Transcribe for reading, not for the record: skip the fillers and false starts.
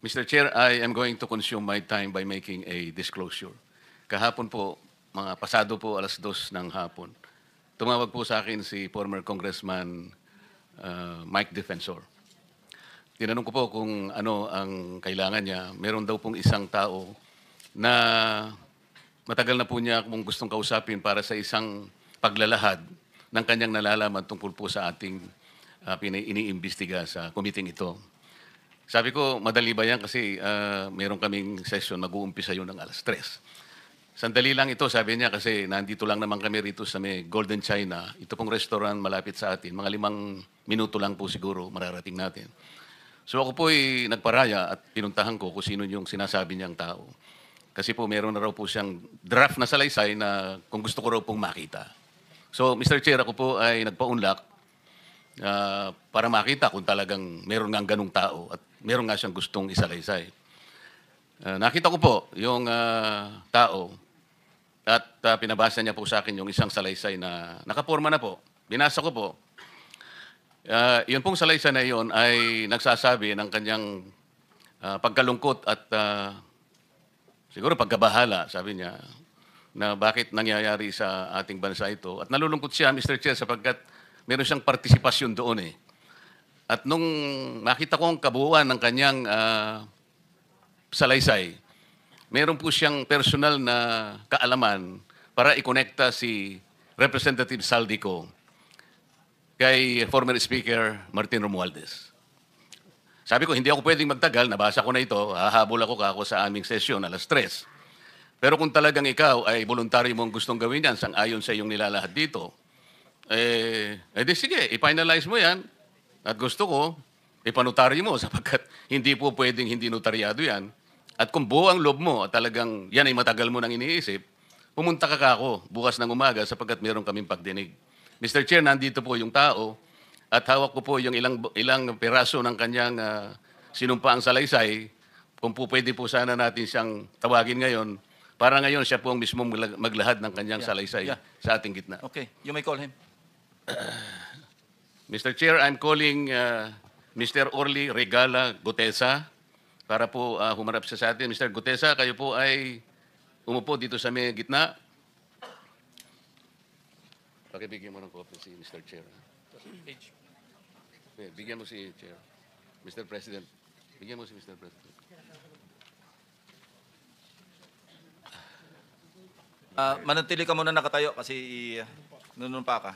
Mr. Chair, I am going to consume my time by making a disclosure. Kahapon po, mga pasado po 2:00 ng hapon, tumawag po sa akin si former Congressman Mike Defensor. Tinanong ko po kung ano ang kailangan niya. Meron daw pong isang tao na matagal na po niya kung gustong kausapin para sa isang paglalahad ng kanyang nalalaman tungkol po sa ating iniimbestiga sa committee ito. Sabi ko, madali ba yan kasi meron kaming session, mag-uumpisa yun ng 3:00. Sandali lang ito, sabi niya, kasi nandito lang naman kami rito sa may Golden China. Ito pong restaurant malapit sa atin. Mga 5 minuto lang po siguro mararating natin. So ako po ay nagparaya at pinuntahan ko kung sino yung sinasabi niyang tao. Kasi po meron na raw po siyang draft na salaysay na kung gusto ko raw pong makita. So Mr. Chair, ako po ay nagpaunlak para makita kung talagang meron nga ganung tao at meron nga siyang gustong isalaysay. Nakita ko po yung tao at pinabasa niya po sa akin yung isang salaysay na nakaporma na po. Binasa ko po. Yun pong salaysay na yun ay nagsasabi ng kanyang pagkalungkot at siguro pagkabahala, sabi niya, na bakit nangyayari sa ating bansa ito. At nalulungkot siya, Mr. Chair, sapagkat meron siyang partisipasyon doon eh. At nung nakita ko ang kabuuan ng kanyang salaysay, meron po siyang personal na kaalaman para ikonekta si Representative Saldico kay former Speaker Martin Romualdez. Sabi ko, hindi ako pwedeng magtagal, nabasa ko na ito, hahabol ako kako sa aming sesyon 3:00. Pero kung talagang ikaw ay voluntaryo mong gustong gawin yan, sang-ayon sa iyong nilalahad dito, di sige, i-finalize mo yan. At gusto ko, ipanotaryo mo sapagkat hindi po pwedeng hindi notaryado yan. At kung buo ang loob mo at talagang yan ay matagal mo nang iniisip, pumunta ka kako bukas ng umaga sapagkat meron kaming pagdinig. Mr. Chair, nandito po yung tao at hawak ko po yung ilang piraso ng kanyang sinumpaang salaysay. Kung po pwede po sana natin siyang tawagin ngayon para ngayon siya po ang mismo maglahad ng kanyang salaysay sa ating gitna. Okay, you may call him. Mr. Chair, I'm calling Mr. Orly Regala Gutesa para po humarap siya sa atin. Mr. Gutesa, kayo po ay umupo dito sa may gitna. Pakibigyan mo ng copy si Mr. Chair. Okay, bigyan mo si Chair. Mr. President, bigyan mo si Mr. President. Manatili ka muna nakatayo kasi nunumpa ka.